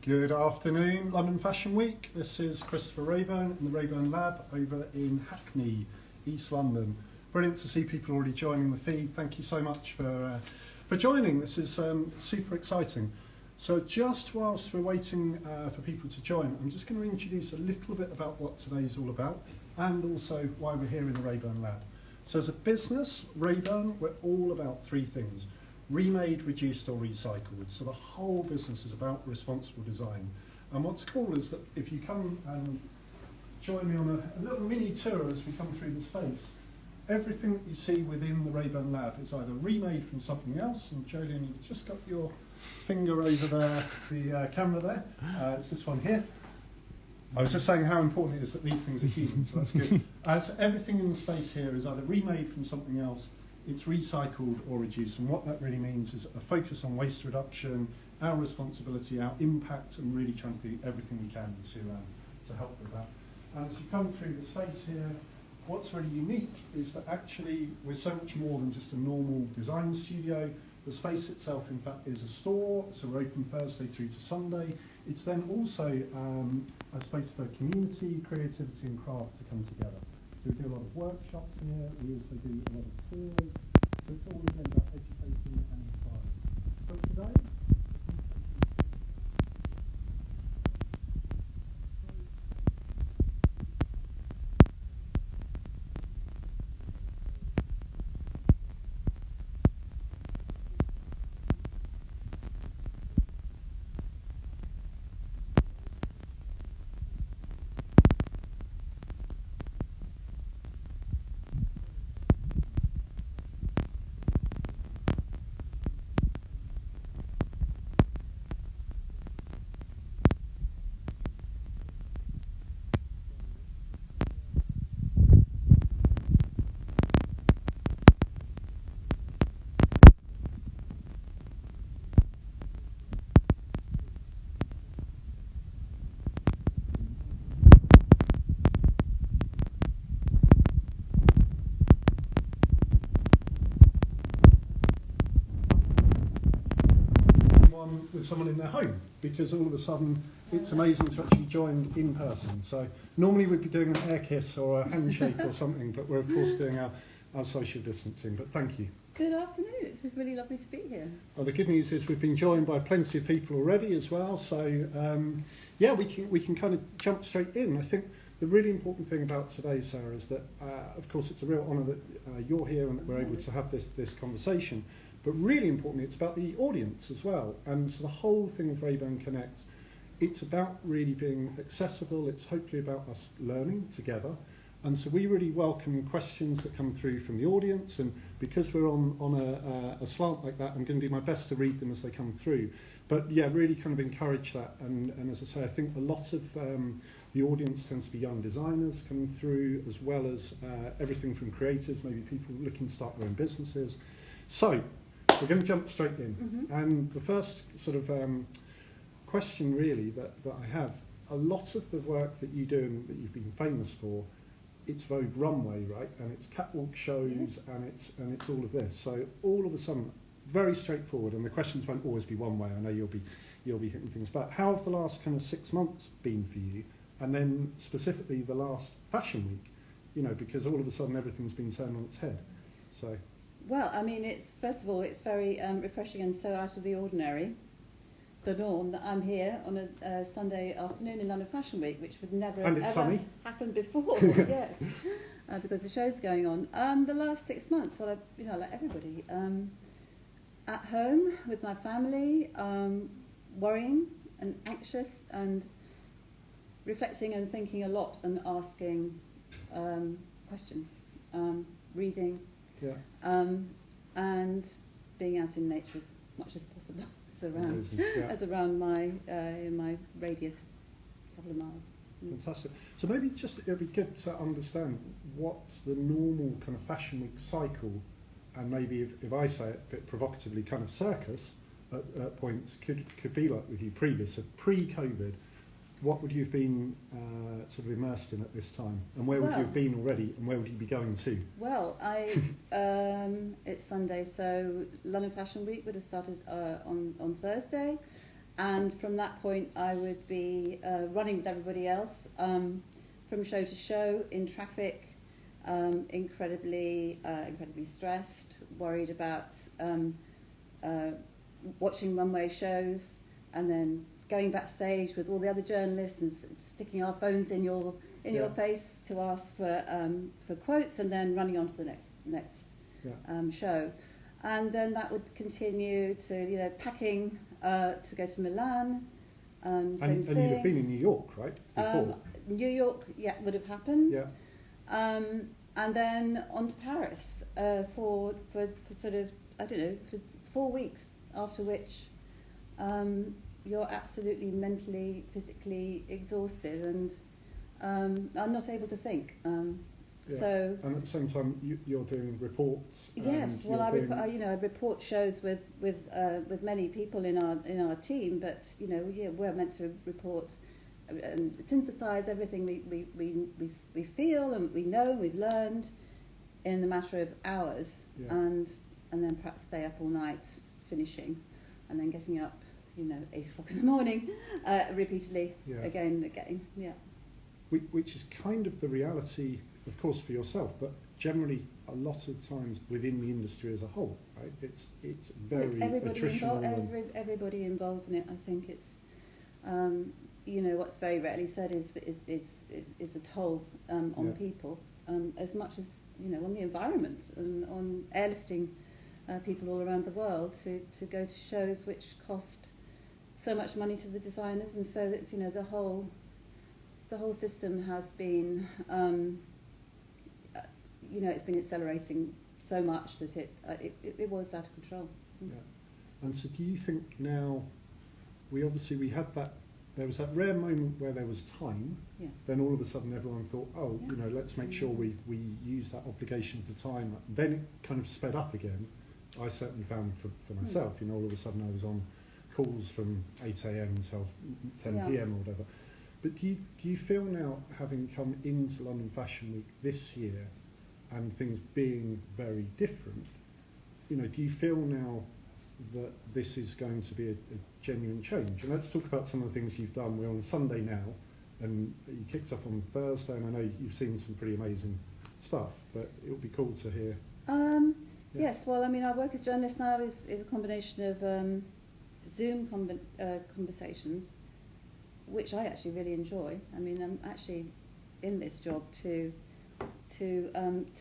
Good afternoon, London Fashion Week. This is Christopher Raeburn in the Raeburn Lab over in Hackney, East London. Brilliant to see people already joining the feed. Thank you so much for joining. This is super exciting. So just whilst we're waiting for people to join, I'm just going to introduce a little bit about what today's all about and also why we're here in the Raeburn Lab. So as a business, Raeburn, we're all about three things: remade, reduced or recycled. So the whole business is about responsible design. And what's cool is that if you come and join me on a little mini tour as we come through the space, everything that you see within the Raeburn Lab is either remade from something else, and Jolien, you've just got your finger over there, the camera there, it's this one here. I was just saying how important it is that these things are human, so that's good. So everything in the space here is either remade from something else, it's recycled or reduced, and what that really means is a focus on waste reduction, our responsibility, our impact, and really trying to do everything we can to help with that. And as you come through the space here, what's really unique is that actually we're so much more than just a normal design studio. The space itself, in fact, is a store, so we're open Thursday through to Sunday. It's then also a space for community, creativity and craft to come together. So we do a lot of workshops here, we also do a lot of tours, so it's all again about educating and inspiring. So today, with someone in their home, because all of a sudden it's amazing to actually join in person. So normally we'd be doing an air kiss or a handshake or something, but we're of course doing our social distancing. But thank you. Good afternoon, it's really lovely to be here. Well, the good news is we've been joined by plenty of people already as well, so yeah, we can kind of jump straight in. I think the really important thing about today, Sarah, is that of course it's a real honour that you're here and that we're able to have this conversation. But really importantly, it's about the audience as well. And so the whole thing of Raeburn Connect, it's about really being accessible. It's hopefully about us learning together. And so we really welcome questions that come through from the audience. And because we're on a slant like that, I'm going to do my best to read them as they come through. But yeah, really kind of encourage that. And as I say, I think a lot of the audience tends to be young designers coming through, as well as everything from creatives, maybe people looking to start their own businesses. So we're going to jump straight in. And the first sort of question really that I have, a lot of the work that you do and that you've been famous for, it's Vogue runway, right? And it's catwalk shows, and it's all of this. So all of a sudden, very straightforward, and the questions won't always be one way. I know you'll be hitting things, but how have the last kind of 6 months been for you? And then specifically the last fashion week, you know, because all of a sudden everything's been turned on its head. So. Well, I mean, first of all, it's very refreshing and so out of the ordinary, the norm, that I'm here on a Sunday afternoon in London Fashion Week, which would never ever happened before. Yes, because the show's going on. The last 6 months, well, like everybody, at home with my family, worrying and anxious and reflecting and thinking a lot and asking questions, reading. Yeah. And being out in nature as much as possible, as around my in my radius, a couple of miles. Fantastic. So maybe just it'd be good to understand what's the normal kind of fashion week cycle, and maybe if I say it a bit provocatively, kind of circus at points could be like with you previous, so pre-COVID. What would you have been sort of immersed in at this time? And where would you have been already, and where would you be going to? Well, it's Sunday, so London Fashion Week would have started on Thursday. and from that point I would be running with everybody else from show to show in traffic, incredibly stressed, worried about watching runway shows, and then going backstage with all the other journalists and sticking our phones in your face to ask for quotes, and then running on to the next show. And then that would continue to, packing to go to Milan. Same and thing. you'd have been in New York, right? Before. New York, would have happened. Yeah. And then on to Paris for sort of, I don't know, for 4 weeks, after which you're absolutely mentally, physically exhausted, and I'm not able to think. So, and at the same time, you're doing reports. Yes, well, I report shows with many people in our team, but we're meant to report and synthesize everything we feel and we know and we've learned in a matter of hours, and then perhaps stay up all night finishing, and then getting up 8 o'clock in the morning repeatedly again and again. Yeah. Which is kind of the reality, of course, for yourself, but generally a lot of times within the industry as a whole, right? It's very attritional. Everybody involved in it. I think it's what's very rarely said is a toll on people, as much as on the environment and on airlifting people all around the world to go to shows which cost so much money to the designers, and so that the whole system has been it's been accelerating so much that it was out of control. Yeah. And so do you think now, we had that, there was that rare moment where there was time, yes. Then all of a sudden everyone thought, let's make sure we use that obligation for time. Then it kind of sped up again. I certainly found for myself, all of a sudden I was on calls from 8 a.m. until 10 p.m. or whatever. But do you feel now, having come into London Fashion Week this year and things being very different, do you feel now that this is going to be a genuine change? And let's talk about some of the things you've done. We're on Sunday now, and you kicked off on Thursday, and I know you've seen some pretty amazing stuff, but it would be cool to hear. Yes, well, our work as journalists now is a combination of Zoom conversations, which I actually really enjoy. I'm actually in this job to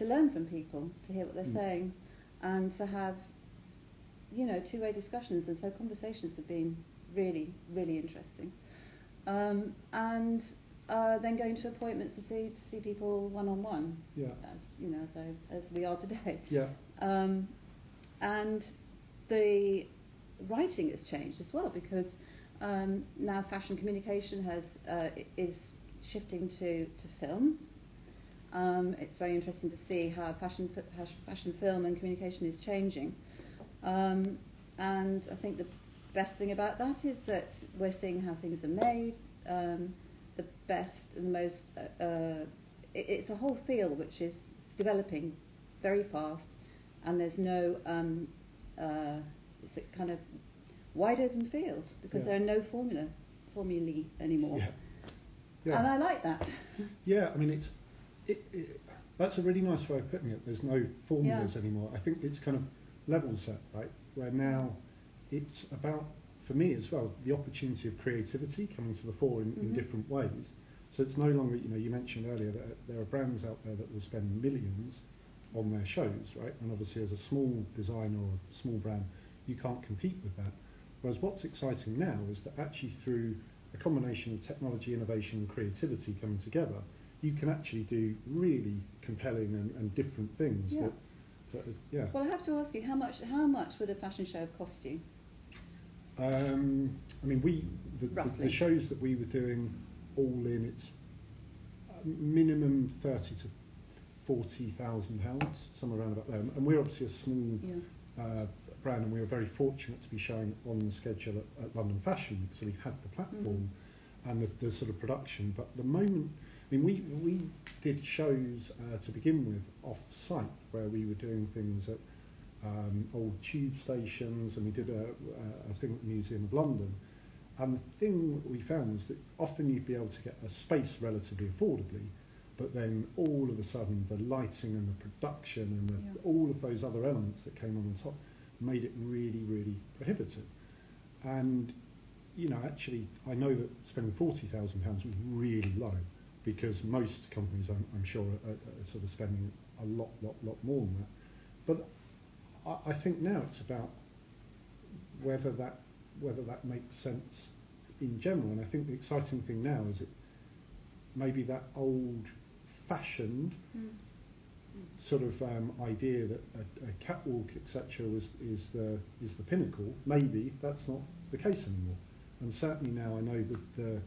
learn from people, to hear what they're saying, and to have two-way discussions, and so conversations have been really, really interesting. And then going to appointments to see people one-on-one, as we are today. Yeah. And the writing has changed as well, because now fashion communication is shifting to film. It's very interesting to see how fashion film and communication is changing. And I think the best thing about that is that we're seeing how things are made, the best and the most. It's a whole field which is developing very fast, and there's no. It's a kind of wide open field, because there are no formulae anymore. Yeah. And I like that. Yeah, that's a really nice way of putting it. There's no formulas anymore. I think it's kind of level set, right? Where now it's about, for me as well, the opportunity of creativity coming to the fore in different ways. So it's no longer, you mentioned earlier that there are brands out there that will spend millions on their shows, right? And obviously as a small designer or a small brand, you can't compete with that. Whereas what's exciting now is that actually through a combination of technology, innovation and creativity coming together, you can actually do really compelling and different things. Yeah. Well, I have to ask you, how much would a fashion show have cost you? The shows that we were doing all in, it's minimum £30,000 to £40,000, somewhere around about there. And we're obviously a small brand, and we were very fortunate to be showing on the schedule at London Fashion Week, so we had the platform and the sort of production. But the moment, we did shows to begin with off-site, where we were doing things at old tube stations, and we did a thing at the Museum of London. And the thing that we found was that often you'd be able to get a space relatively affordably, but then all of a sudden the lighting and the production and all of those other elements that came on top made it really, really prohibitive. And, you know, actually, I know that spending £40,000 was really low, because most companies, I'm sure, are sort of spending a lot more than that. But I think now it's about whether that makes sense in general. And I think the exciting thing now is that maybe that old-fashioned sort of idea that a catwalk, etc., is the pinnacle. Maybe that's not the case anymore. And certainly now I know that the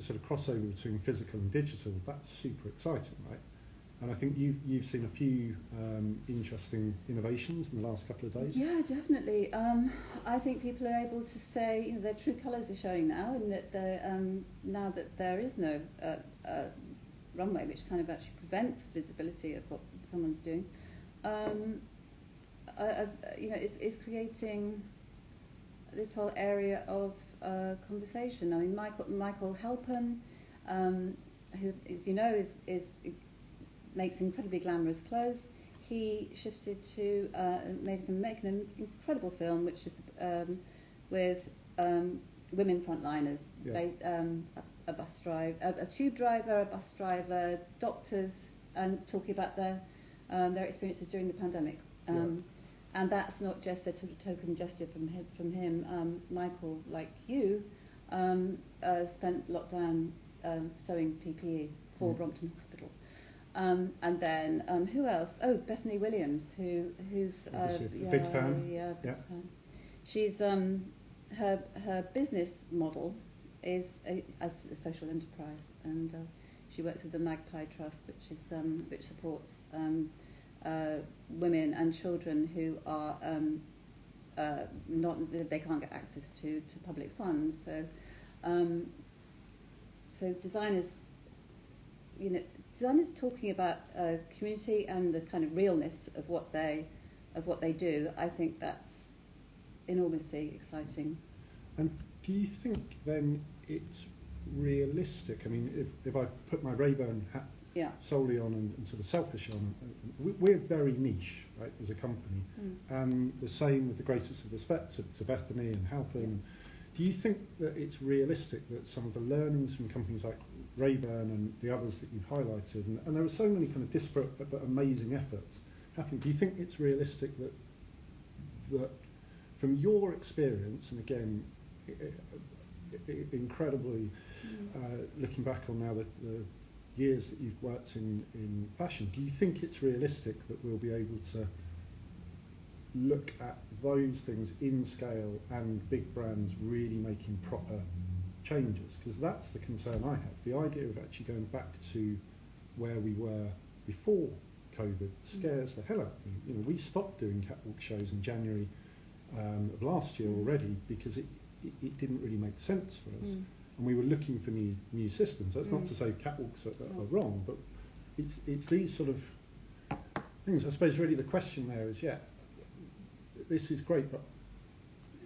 sort of crossover between physical and digital, that's super exciting, right? And I think you've seen a few interesting innovations in the last couple of days. Yeah, definitely. I think people are able to say, you know, their true colours are showing now, and that now that there is no runway, which kind of actually prevents visibility of what someone's doing. You know, is creating this whole area of conversation. I mean, Michael Halpern, who, as you know, is makes incredibly glamorous clothes. He shifted to make an incredible film, which is with women frontliners. Yeah. They, a bus driver, a tube driver, a bus driver, doctors, and talking about their experiences during the pandemic. And that's not just a token gesture from him. Michael, like you, spent lockdown sewing PPE for Brompton Hospital. And then who else? Oh, Bethany Williams, who's a big fan. Yeah, big fan. She's her business model is as a social enterprise, and she works with the Magpie Trust, which supports women and children who are they can't get access to public funds. So designers, you know. Designers talking about community and the kind of realness of what they do. I think that's enormously exciting. And do you think then it's realistic? I mean, if I put my Raeburn hat solely on and sort of selfish on, we're very niche, right, as a company. And the same with the greatest of respect to Bethany and Halpern. Do you think that it's realistic that some of the learnings from companies like Raeburn and the others that you've highlighted, and there are so many kind of disparate but amazing efforts happening, do you think it's realistic that from your experience, and again, incredibly looking back on now the years that you've worked in fashion, do you think it's realistic that we'll be able to look at those things in scale and big brands really making proper changes? Because that's the concern I have. The idea of actually going back to where we were before COVID scares the hell out of me. You know, we stopped doing catwalk shows in January of last year already because it didn't really make sense for us. And we were looking for new systems. That's not to say catwalks are wrong, but it's these sort of things. I suppose really the question there is, this is great, but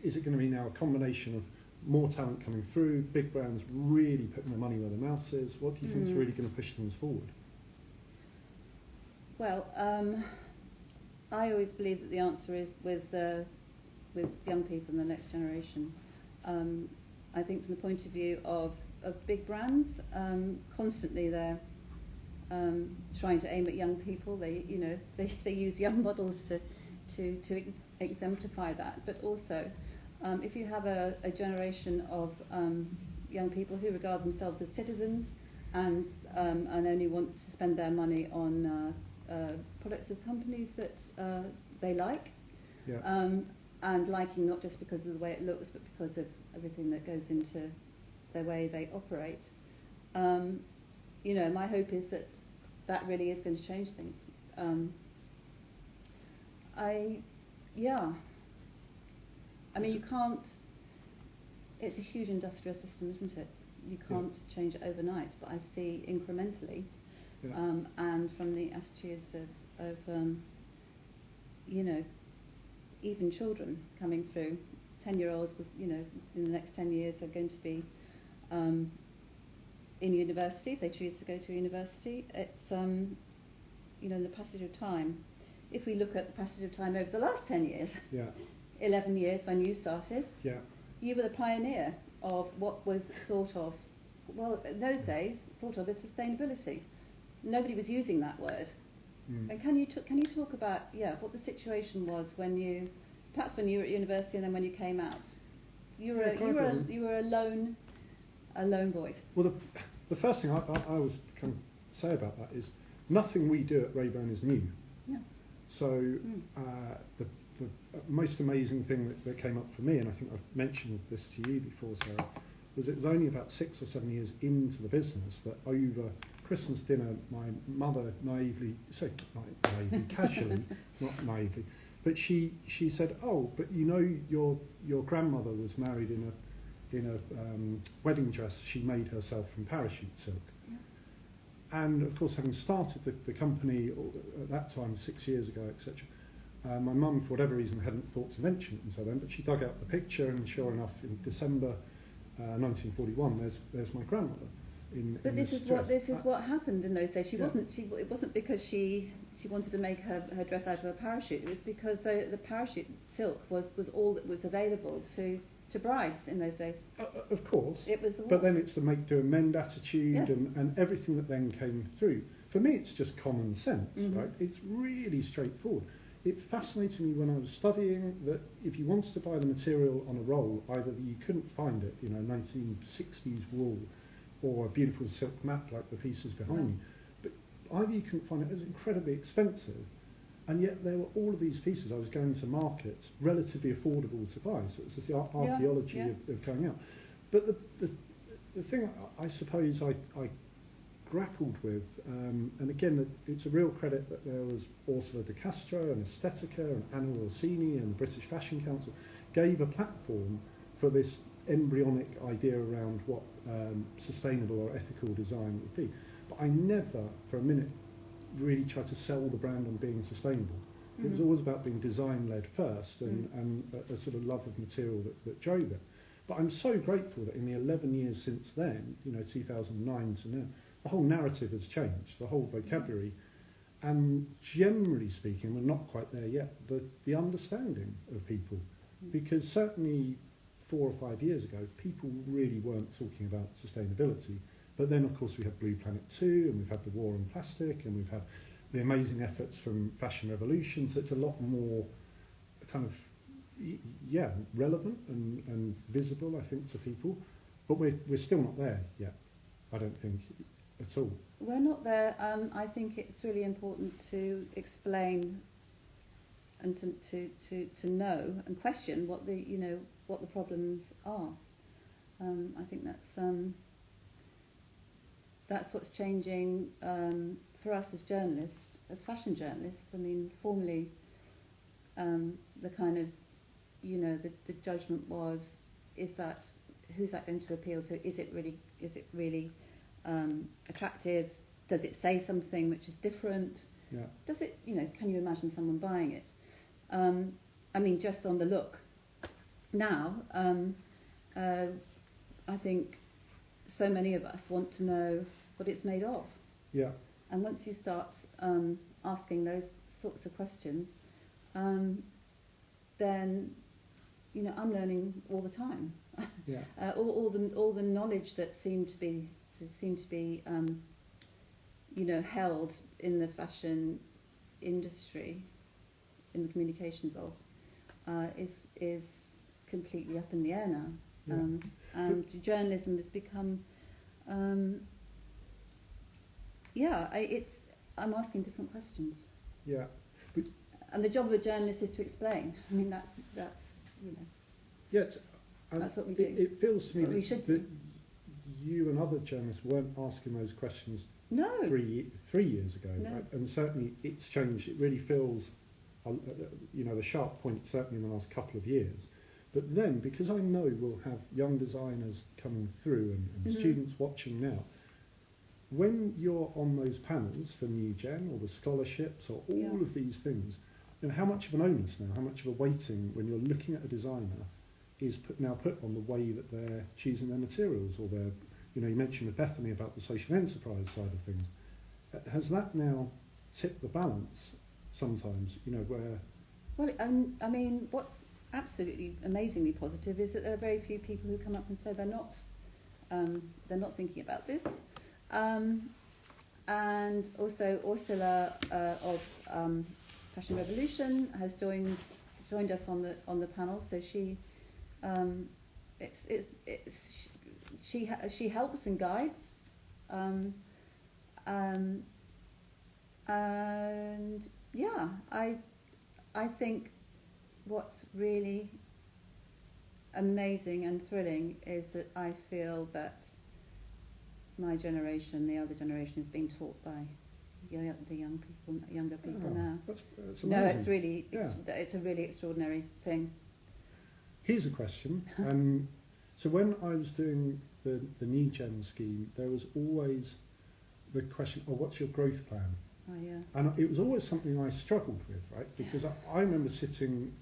is it going to be now a combination of more talent coming through, big brands really putting their money where their mouth is? What do you think is really going to push things forward? Well, I always believe that the answer is with young people and the next generation. I think from the point of view of big brands, constantly they're trying to aim at young people. They use young models to exemplify that, but also if you have a generation of young people who regard themselves as citizens and only want to spend their money on products of companies that they like, and liking not just because of the way it looks, but because of everything that goes into the way they operate. My hope is that really is going to change things. I mean, you can't. It's a huge industrial system, isn't it? You can't change it overnight. But I see incrementally, and from the attitudes of even children coming through, 10-year-olds was, you know, in the next 10 years are going to be in university, if they choose to go to university. It's, you know, in the passage of time, if we look at the passage of time over the last 10 years, 11 years when you started, you were the pioneer of what was thought of, well, in those days, thought of as sustainability. Nobody was using that word. And can you talk about what the situation was when you, perhaps when you were at university and then when you came out? You were a lone voice. Well, the first thing I always kind of say about that is nothing we do at Raeburn is new. Yeah. So the most amazing thing that came up for me, and I think I've mentioned this to you before, Sarah, was it was only about 6 or 7 years into the business that over Christmas dinner, my mother naively, casually, not naively, but she said, "Oh, but you know your grandmother was married in a wedding dress she made herself from parachute silk." Yeah. And of course, having started the company at that time 6 years ago, etc., my mum, for whatever reason, hadn't thought to mention it until then. But she dug out the picture, and sure enough, in December 1941, there's my grandmother. But this is what happened in those days. It wasn't because she wanted to make her dress out of a parachute. It was because the parachute silk was all that was available to brides in those days. Of course. It was. But then it's the make, do and mend attitude and everything that then came through. For me, it's just common sense, right? It's really straightforward. It fascinated me when I was studying that if you wanted to buy the material on a roll, either you couldn't find it, 1960s wool, or a beautiful silk mat like the pieces behind you, but either you couldn't find it, it was incredibly expensive, and yet there were all of these pieces I was going to markets relatively affordable to buy, so it's just the archaeology of going out. But the thing I suppose I grappled with, and again it's a real credit that there was Ursula de Castro and Estetica and Anna Orsini and the British Fashion Council gave a platform for this embryonic idea around what sustainable or ethical design would be. But I never for a minute really tried to sell the brand on being sustainable. It was always about being design-led first and a sort of love of material that drove it. But I'm so grateful that in the 11 years since then, 2009 to now, the whole narrative has changed, the whole vocabulary, and generally speaking, we're not quite there yet, the understanding of people. Because certainly 4 or 5 years ago, people really weren't talking about sustainability. But then, of course, we have Blue Planet 2, and we've had the war on plastic, and we've had the amazing efforts from Fashion Revolution, so it's a lot more kind of, relevant and visible, I think, to people. But we're still not there yet, I don't think, at all. We're not there. I think it's really important to explain and to know and question what the problems are. I think that's what's changing for us as journalists, as fashion journalists. I mean, formerly, the kind of, the judgment was, who's that going to appeal to? Is it really attractive? Does it say something which is different? Yeah. Does it, can you imagine someone buying it? I mean, just on the look. Now, I think so many of us want to know what it's made of. Yeah. And once you start asking those sorts of questions, then, I'm learning all the time. Yeah. all the knowledge that seemed to be held in the fashion industry, in the communications of, is completely up in the air now. Yeah. And journalism has become, I'm asking different questions. Yeah. And the job of a journalist is to explain. I mean, that's Yeah, that's what we do. It feels to me that you and other journalists weren't asking those questions no. 3 years ago, No. right? And certainly it's changed. It really feels, the sharp point certainly in the last couple of years. But then, because I know we'll have young designers coming through and students watching now, when you're on those panels for New Gen or the scholarships or all of these things, how much of an onus now, how much of a weighting when you're looking at a designer is now put on the way that they're choosing their materials, or their, you mentioned with Bethany about the social enterprise side of things. Has that now tipped the balance sometimes, where... Well, I mean, what's absolutely amazingly positive is that there are very few people who come up and say they're not thinking about this. And also Ursula of Fashion Revolution has joined us on the panel. So she she helps and guides, and yeah, I think what's really amazing and thrilling is that I feel that my generation, the older generation, is being taught by the younger people now. That's amazing. No, it's really, it's a really extraordinary thing. Here's a question. So when I was doing the NeGen scheme, there was always the question, what's your growth plan? Oh, yeah. And it was always something I struggled with, right? Because I remember sitting,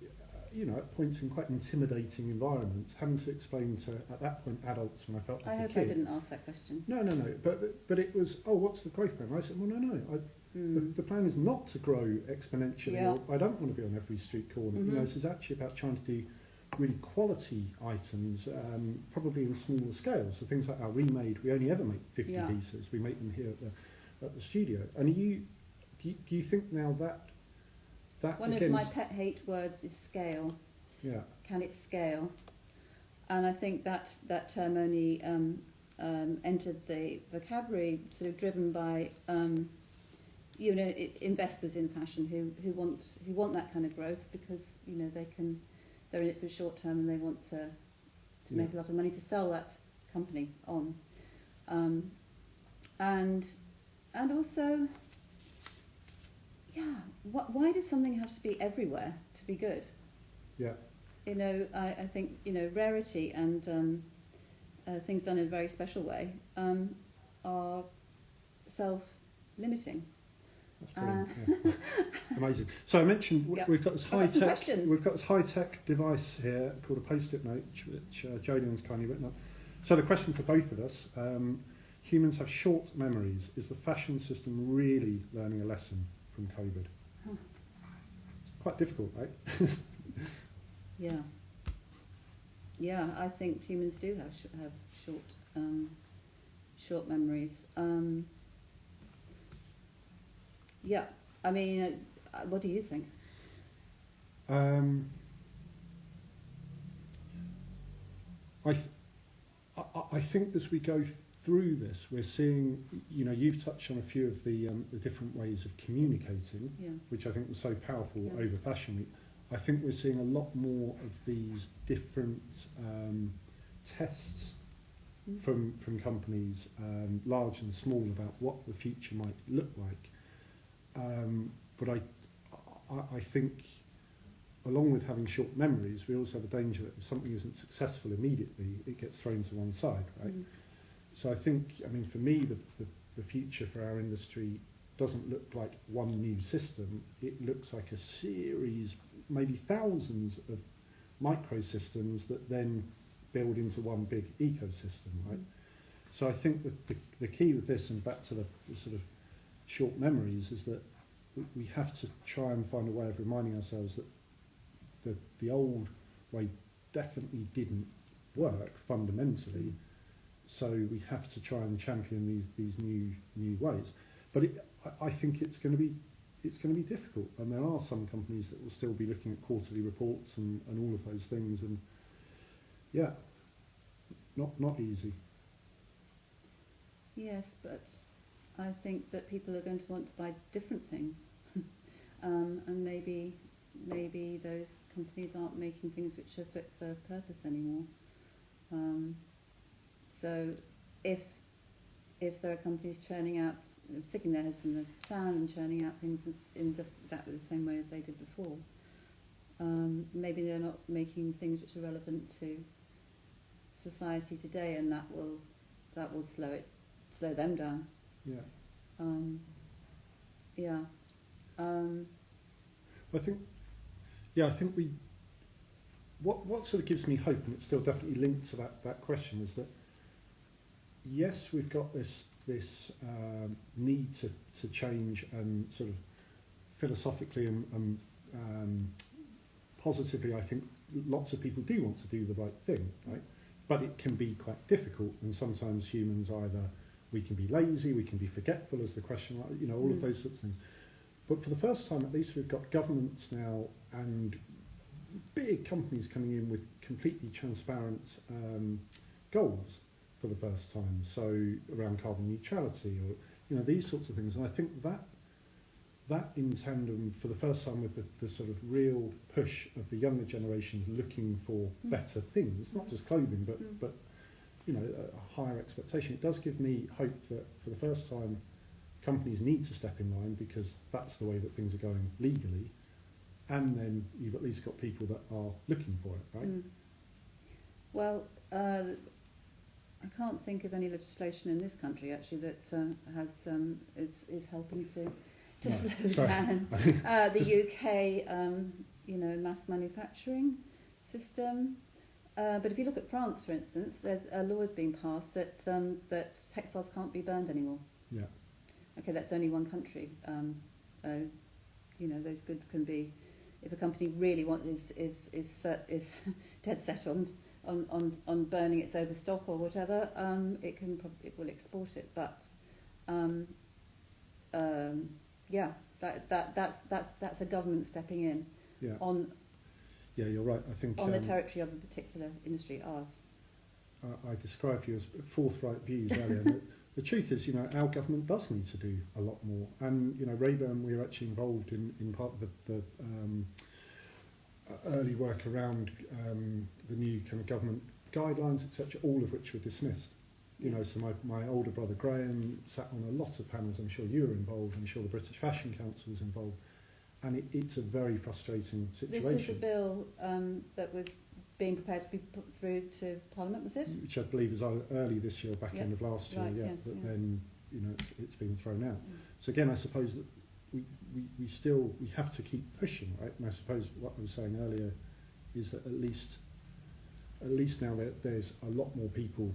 at points in quite intimidating environments, having to explain to, at that point, adults when I felt like a kid. I hope I didn't ask that question. No. But it was, what's the growth plan? I said, well, no. The plan is not to grow exponentially. Yeah. Or I don't want to be on every street corner. Mm-hmm. This is actually about trying to do really quality items, probably in smaller scales. So things like our remade, we only ever make 50 pieces. We make them here at the studio. And do you think now that one of my pet hate words is scale. Yeah. Can it scale? And I think that term only entered the vocabulary sort of driven by investors in fashion who want that kind of growth because they're in it for the short term and they want to make a lot of money to sell that company on, and also. Yeah, why does something have to be everywhere to be good? Yeah. I think rarity and things done in a very special way are self-limiting. That's brilliant. Yeah. Amazing. So I mentioned we've got this high tech device here called a post-it note, which Jodian's kindly written up. So the question for both of us: humans have short memories. Is the fashion system really learning a lesson from COVID? It's quite difficult, right? Yeah, I think humans do have short memories. Yeah, I mean, what do you think? I think as we go through this, we're seeing, you've touched on a few of the different ways of communicating, which I think was so powerful over Fashion Week. I think we're seeing a lot more of these different tests from companies, large and small, about what the future might look like. But I think, along with having short memories, we also have a danger that if something isn't successful immediately, it gets thrown to one side, right? So I think, for me, the future for our industry doesn't look like one new system. It looks like a series, maybe thousands of microsystems that then build into one big ecosystem, right? So I think that the key with this, and back to the sort of short memories, is that we have to try and find a way of reminding ourselves that the old way definitely didn't work fundamentally. So we have to try and champion these new ways. But I think it's going to be difficult, and there are some companies that will still be looking at quarterly reports and all of those things, and not easy. Yes, but I think that people are going to want to buy different things, and maybe those companies aren't making things which are fit for purpose anymore. So if there are companies churning out, sticking their heads in the sand and churning out things in just exactly the same way as they did before, maybe they're not making things which are relevant to society today, and that will slow them down. I think what sort of gives me hope, and it's still definitely linked to that question, is that yes, we've got this need to change, and sort of philosophically and positively, I think lots of people do want to do the right thing, right? But it can be quite difficult, and sometimes humans either, we can be lazy, we can be forgetful, as the question, you know, all of those sorts of things. But for the first time, at least, we've got governments now and big companies coming in with completely transparent goals for the first time. So around carbon neutrality, or you know, these sorts of things. And I think that in tandem, for the first time, with the sort of real push of the younger generations looking for better things, not just clothing, but you know, a higher expectation. It does give me hope that for the first time, companies need to step in line, because that's the way that things are going legally, and then you've at least got people that are looking for it, right? Well, I can't think of any legislation in this country actually that has is helping to slow down the UK, you know, mass manufacturing system. But if you look at France, for instance, there's a law has been passed that that textiles can't be burned anymore. Yeah. Okay, that's only one country. You know, those goods can be, if a company really is dead set on burning its overstock or whatever, it will export it. But yeah, that's a government stepping in on. Yeah, you're right. I think on the territory of a particular industry, ours. I described you as forthright views earlier. The truth is, you know, our government does need to do a lot more. And, you know, Raeburn, we're actually involved in part of the early work around the new kind of government guidelines, etc., all of which were dismissed. You know, so my older brother Graham sat on a lot of panels. I'm sure you were involved. I'm sure the British Fashion Council was involved. And it's a very frustrating situation. This is a bill that was being prepared to be put through to Parliament, was it? Which I believe was early this year, back end of last year, yes, but then, you know, it's been thrown out. So again, I suppose that we have to keep pushing, right? And I suppose what I was saying earlier is that at least now there's a lot more people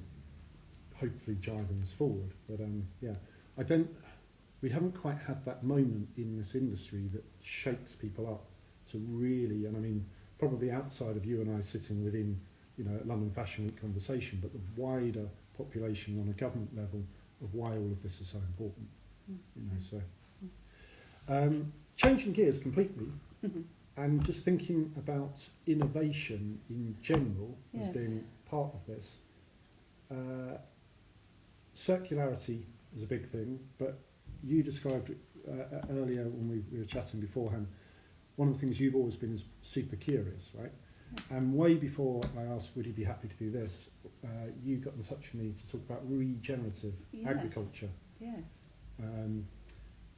hopefully driving us forward. But we haven't quite had that moment in this industry that shakes people up to really, and I mean, probably outside of you and I sitting within, you know, London Fashion Week conversation, but the wider population on a government level of why all of this is so important. You know, so changing gears completely, and just thinking about innovation in general as being part of this. Circularity is a big thing, but you described it earlier when we were chatting beforehand. One of the things you've always been is super curious, right? Yes. And way before I asked, would you be happy to do this, you got in touch with me to talk about regenerative agriculture. Yes.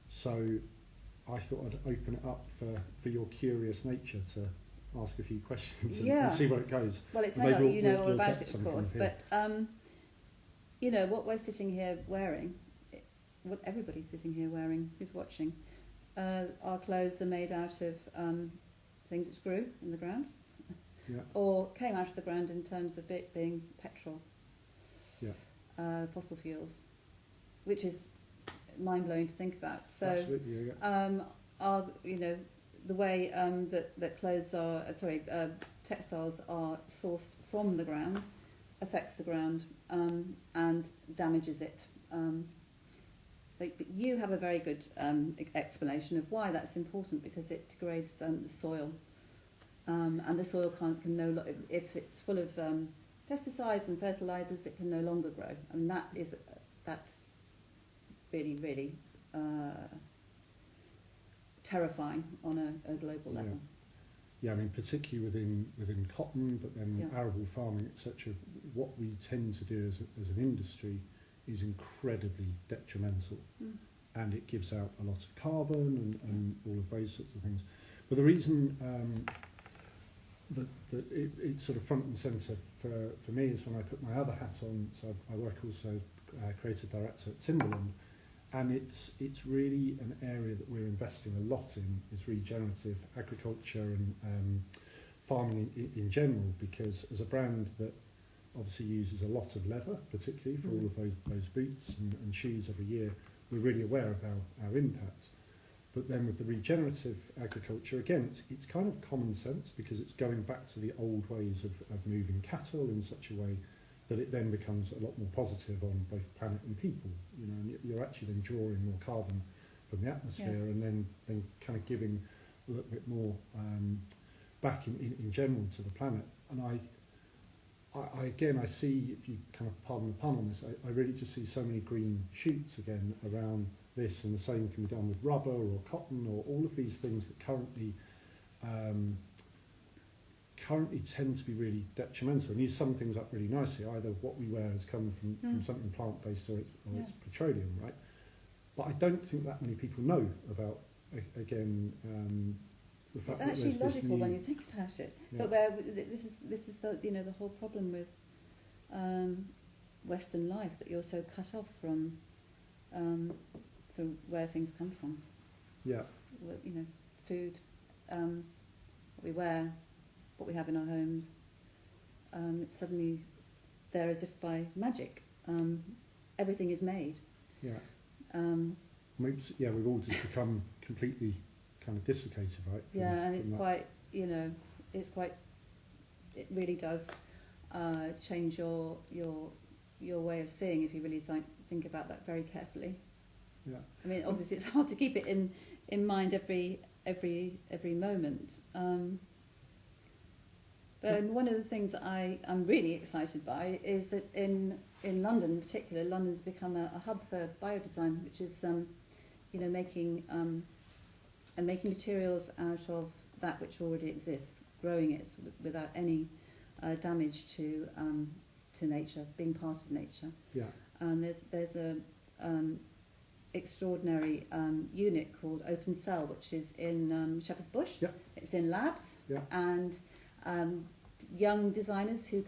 So I thought I'd open it up for your curious nature to ask a few questions and see where it goes. Well, it's not you know all about it, of course, but you know, what we're sitting here wearing, what everybody's sitting here wearing, who's watching, our clothes are made out of things which grew in the ground, or came out of the ground in terms of it being petrol, fossil fuels, which is mind-blowing to think about. So, absolutely, our, you know, the way that clothes are, textiles are sourced from the ground affects the ground and damages it. But you have a very good explanation of why that's important, because it degrades the soil, and the soil can no if it's full of pesticides and fertilizers, it can no longer grow. I mean, that's really, really terrifying on a global level. Yeah, I mean, particularly within cotton, but then arable farming, etc. What we tend to do as an industry is incredibly detrimental, and it gives out a lot of carbon and all of those sorts of things. But the reason that it's sort of front and centre for me is when I put my other hat on. So I work also creative director at Timberland, and it's really an area that we're investing a lot in, is regenerative agriculture and farming in general, because as a brand that obviously uses a lot of leather, particularly for all of those boots and shoes every year, we're really aware of our impact. But then with the regenerative agriculture, again, it's kind of common sense, because it's going back to the old ways of moving cattle in such a way that it then becomes a lot more positive on both planet and people. You know, and you're actually then drawing more carbon from the atmosphere, yes. and then kind of giving a little bit more back in general to the planet. And I again, I see, if you kind of pardon the pun on this, I really just see so many green shoots again around this, and the same can be done with rubber or cotton or all of these things that currently tend to be really detrimental. And you sum things up really nicely. Either what we wear has come from something plant-based, or it's petroleum, right? But I don't think that many people know about, again, the fact it's actually that logical when you think about it. Yeah. But this is the, you know, the whole problem with Western life, that you're so cut off from where things come from. Yeah. You know, food, what we wear, what we have in our homes. It's suddenly there as if by magic. Everything is made. Yeah. We've all just become completely kind of dislocated, right? And it's quite, you know, it really does change your way of seeing, if you really think about that very carefully. Yeah. I mean, obviously it's hard to keep it in mind every moment. But one of the things I'm really excited by is that in London in particular, London's become a hub for biodesign, which is you know, making materials out of that which already exists, growing it without any damage to nature, being part of nature. Yeah. And there's a extraordinary unit called Open Cell, which is in Shepherd's Bush. Yeah. It's in labs. Yeah. And young designers who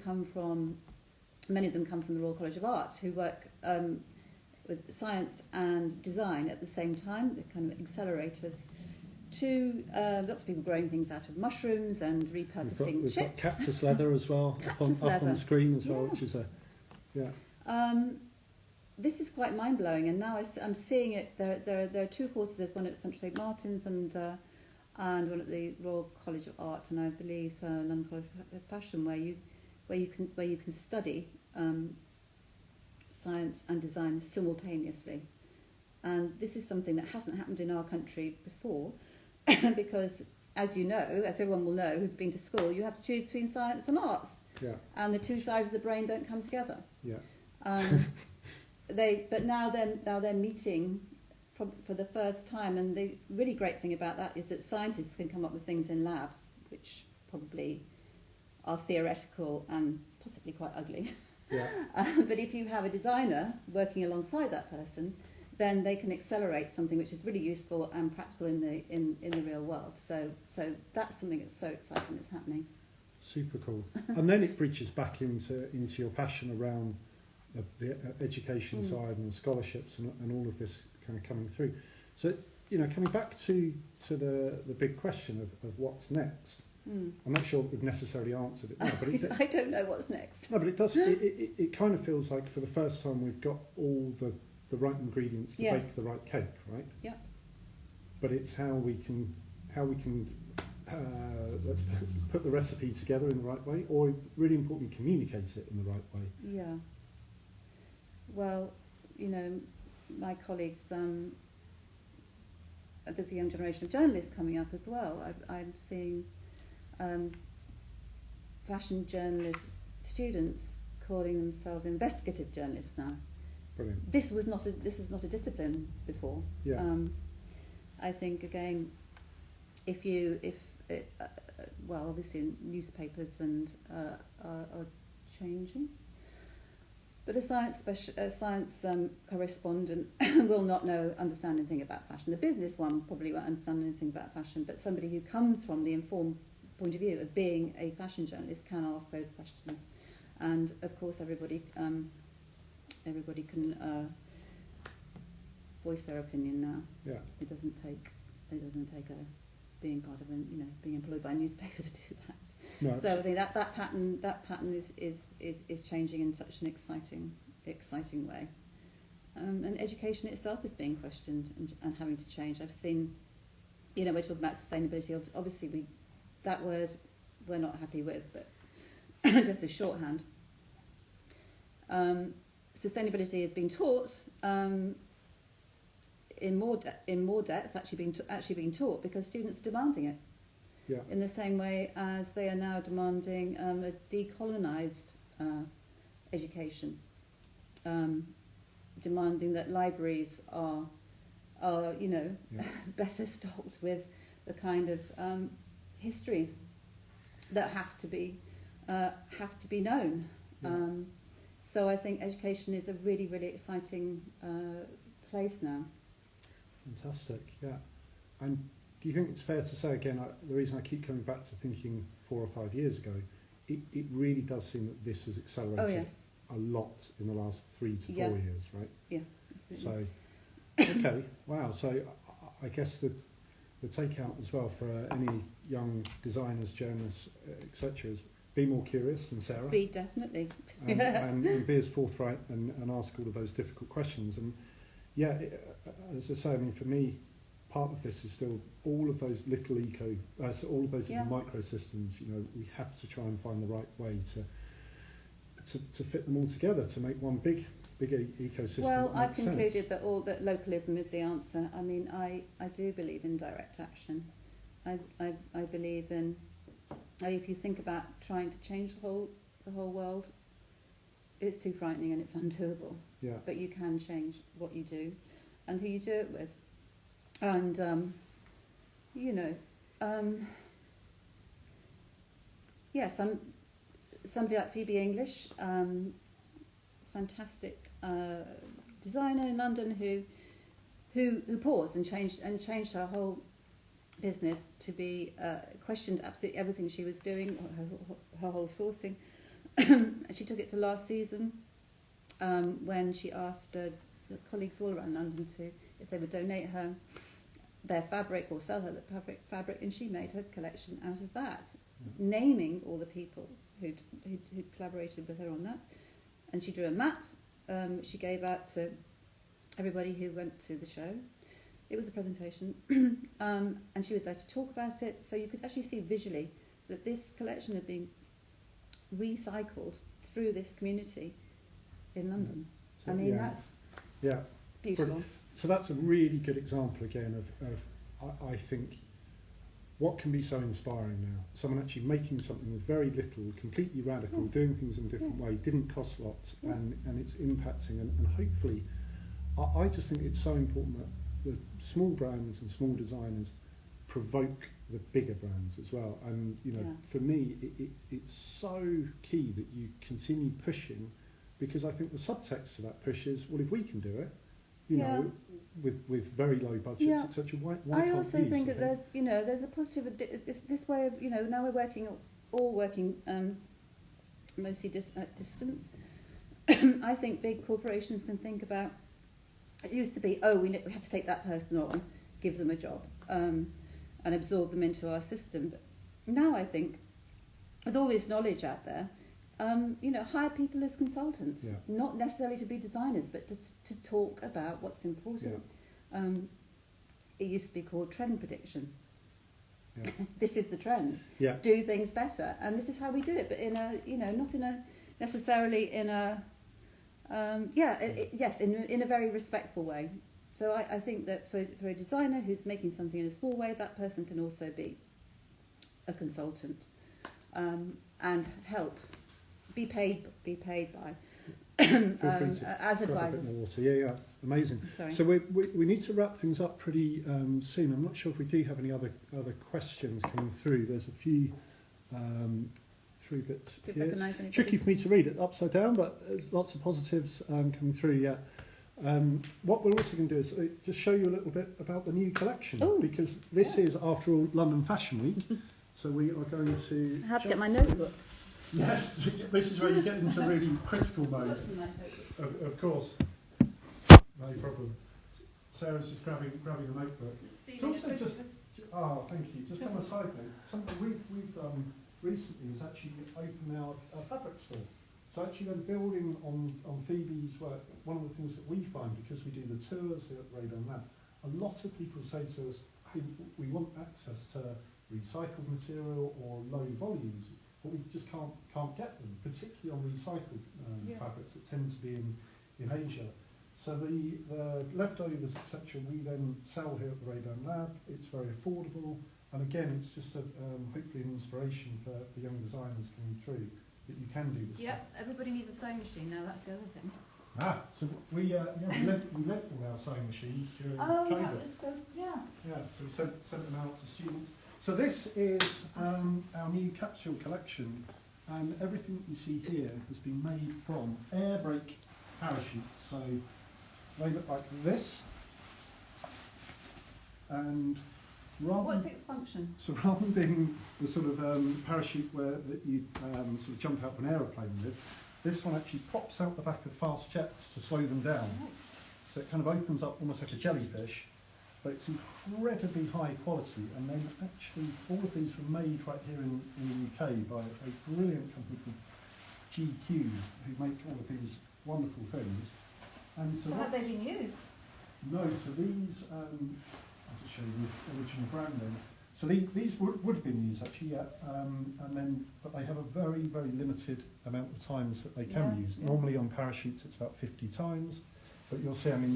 many of them come from the Royal College of Art, who work with science and design at the same time, the kind of accelerators, to lots of people growing things out of mushrooms and repurposing we've chips. Got cactus leather as well, up on the screen as well, which is this is quite mind-blowing, and now I'm seeing it. There are two courses. There's one at St St Martin's and one at the Royal College of Art, and I believe London College of Fashion, where you can study science and design simultaneously. And this is something that hasn't happened in our country before, because, as you know, as everyone will know who's been to school, you have to choose between science and arts. Yeah. And the two sides of the brain don't come together. Yeah. But now they're meeting for the first time, and the really great thing about that is that scientists can come up with things in labs which probably are theoretical and possibly quite ugly. Yeah. But if you have a designer working alongside that person, then they can accelerate something which is really useful and practical in the real world. So that's something that's so exciting that's happening. Super cool. And then it breaches back into your passion around the education side and the scholarships and all of this kind of coming through. So, you know, coming back to the big question of what's next. I'm not sure we've necessarily answered it now, but I don't know what's next. No, but it does. It kind of feels like for the first time we've got all the right ingredients to bake the right cake, right? Yeah. But it's how we can let's put the recipe together in the right way, or really importantly, communicate it in the right way. Yeah. Well, you know, my colleagues, there's a young generation of journalists coming up as well. I'm seeing fashion journalist students calling themselves investigative journalists now. Brilliant. This was not a discipline before. Yeah. I think again, well, obviously newspapers and are changing, but a science correspondent will not understand anything about fashion. The business one probably won't understand anything about fashion, but somebody who comes from the informed point of view of being a fashion journalist can ask those questions, and of course everybody can voice their opinion now. Yeah. It doesn't take being part of being employed by a newspaper to do that. No, So I think that pattern is changing in such an exciting way. And education itself is being questioned and having to change. I've seen, we're talking about sustainability. Obviously, that word we're not happy with, but just as shorthand. Sustainability is being taught in more depth, actually being taught because students are demanding it. Yeah. In the same way as they are now demanding a decolonised education, demanding that libraries are better stocked with the kind of histories that have to be known. Yeah. So I think education is a really, really exciting place now. Fantastic, yeah. And do you think it's fair to say, again, the reason I keep coming back to thinking 4 or 5 years ago, it really does seem that this has accelerated a lot in the last 3 to 4 years, right? Yeah, absolutely. So, okay, wow. So I guess the takeout as well for any young designers, journalists, etc. is be more curious than Sarah. Be definitely. and be as forthright and ask all of those difficult questions. And yeah, as I say, I mean, for me, part of this is still all of those little all of those little microsystems. We have to try and find the right way to fit them all together to make one big ecosystem. Well, I've concluded that localism is the answer. I mean, I do believe in direct action. I believe in. If you think about trying to change the whole world, it's too frightening and it's undoable. Yeah. But you can change what you do and who you do it with. And somebody like Phoebe English, fantastic designer in London who paused and changed her whole business to be questioned absolutely everything she was doing, her whole sourcing. She took it to last season when she asked colleagues all around London if they would donate her their fabric or sell her the fabric, and she made her collection out of that, naming all the people who'd collaborated with her on that. And she drew a map she gave out to everybody who went to the show. It was a presentation, and she was there to talk about it, so you could actually see visually that this collection had been recycled through this community in London. So, that's beautiful. Brilliant. So that's a really good example again of I think what can be so inspiring now. Someone actually making something with very little, completely radical, doing things in a different way, didn't cost lots, and it's impacting, and hopefully I just think it's so important that the small brands and small designers provoke the bigger brands as well. And for me, it's so key that you continue pushing, because I think the subtext to that push is, well, if we can do it, with very low budgets, etc. Why I also think that there's a positive this way of now we're all working mostly at distance. I think big corporations can think about. It used to be, we have to take that person on, give them a job, and absorb them into our system. But now I think, with all this knowledge out there, hire people as consultants, not necessarily to be designers, but just to talk about what's important. It used to be called trend prediction. Yeah. This is the trend. Yeah. Do things better, and this is how we do it. But in a, not in a necessarily in a. In a very respectful way. So I think that for a designer who's making something in a small way, that person can also be a consultant and help, be paid by as advisors. Yeah, amazing. Sorry. So we need to wrap things up pretty soon. I'm not sure if we do have any other questions coming through. There's a few. 3 bits here. It's tricky for me to read it upside down, but there's lots of positives coming through. What we're also going to do is just show you a little bit about the new collection. Ooh, because this is, after all, London Fashion Week. So we are going to. I have to get my notebook. Yes, this is where you get into really critical mode. Of course, no problem. Sarah's just grabbing a notebook. It's also just. Oh, thank you. Just on a side note, something we've recently is actually open our fabric store. So actually then building on Phoebe's work, one of the things that we find, because we do the tours here at Raeburn Lab, a lot of people say to us, hey, we want access to recycled material or low volumes, but we just can't get them, particularly on recycled fabrics that tend to be in Asia. So the leftovers, etc., we then sell here at the Raeburn Lab. It's very affordable, and again, it's just hopefully an inspiration for young designers coming through that you can do this. Yeah, everybody needs a sewing machine now. That's the other thing. So we lent all our sewing machines during COVID. Oh, that was so, yeah. Yeah, so we sent them out to students. So this is our new capsule collection, and everything that you see here has been made from air brake parachutes. So they look like this, and what's its function? So rather than being the sort of parachute that you sort of jump out of an aeroplane with, this one actually pops out the back of fast jets to slow them down. Right. So it kind of opens up almost like a jellyfish, but it's incredibly high quality. And then actually all of these were made right here in the UK by a brilliant company called GQ, who make all of these wonderful things. And so have they been used? No, so these, I'll just show you the original branding. So these would have been used actually, yeah, but they have a very, very limited amount of times that they can use. Yeah. Normally on parachutes it's about 50 times, but you'll see, I mean,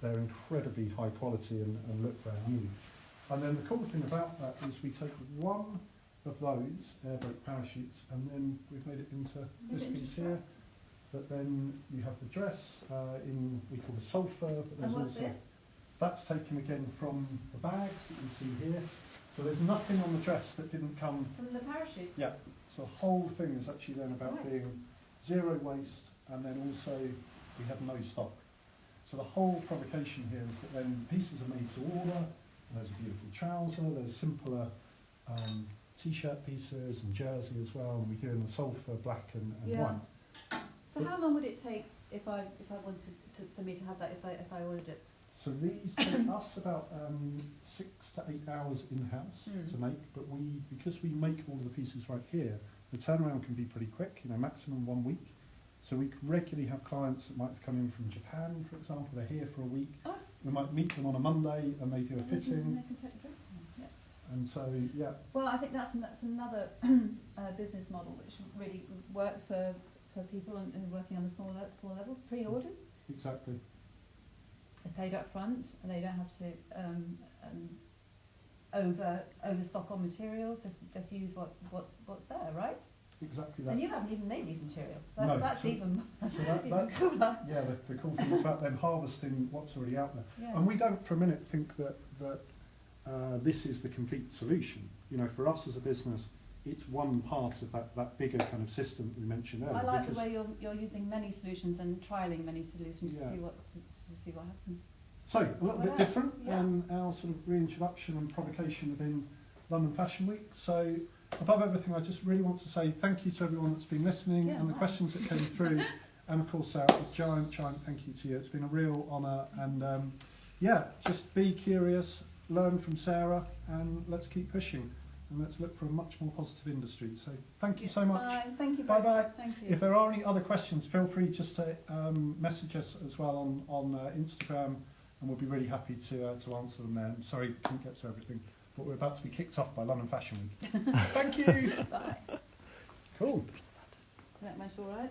they're incredibly high quality and look brand new. And then the cool thing about that is we take one of those air brake parachutes and then we've made it into this piece here. But then you have the dress in, we call the sulphur. But there's and what's also, this? That's taken again from the bags that you see here. So there's nothing on the dress that didn't come from the parachute? Yeah. So the whole thing is actually then about being zero waste, and then also we have no stock. So the whole provocation here is that then pieces are made to order. There's a beautiful trouser, there's simpler t-shirt pieces and jersey as well, and we do in the sulphur, black and white. So how long would it take if I wanted for me to have that if I ordered it? So these take us about 6 to 8 hours in-house to make, but because we make all of the pieces right here, the turnaround can be pretty quick, maximum 1 week. So we regularly have clients that might come in from Japan, for example, they're here for a week. Oh. We might meet them on a Monday and they do a fitting. They can take the dress on. Yeah. And so, yeah. Well, I think that's another business model which really would work for people and working on the small level, pre-orders. Exactly. They're paid up front and they don't have to overstock on materials, just use what's there, right? Exactly that. And you haven't even made these materials, so that's even cooler. Yeah, the cool thing is about then harvesting what's already out there. Yes. And we don't for a minute think that this is the complete solution. For us as a business, it's one part of that bigger kind of system that we mentioned earlier. I like the way you're using many solutions and trialling many solutions to see what happens. So, a little bit different than our sort of reintroduction and provocation within London Fashion Week. So, above everything, I just really want to say thank you to everyone that's been listening and the questions that came through. And of course, Sarah, a giant thank you to you. It's been a real honour. And just be curious, learn from Sarah, and let's keep pushing. And let's look for a much more positive industry. So thank you so much. Bye. Thank you. Bye-bye. Thank you. If there are any other questions, feel free just to message us as well on Instagram, and we'll be really happy to answer them there. I'm sorry, couldn't get to everything, but we're about to be kicked off by London Fashion Week. Thank you. Bye. Cool. Is that much all right?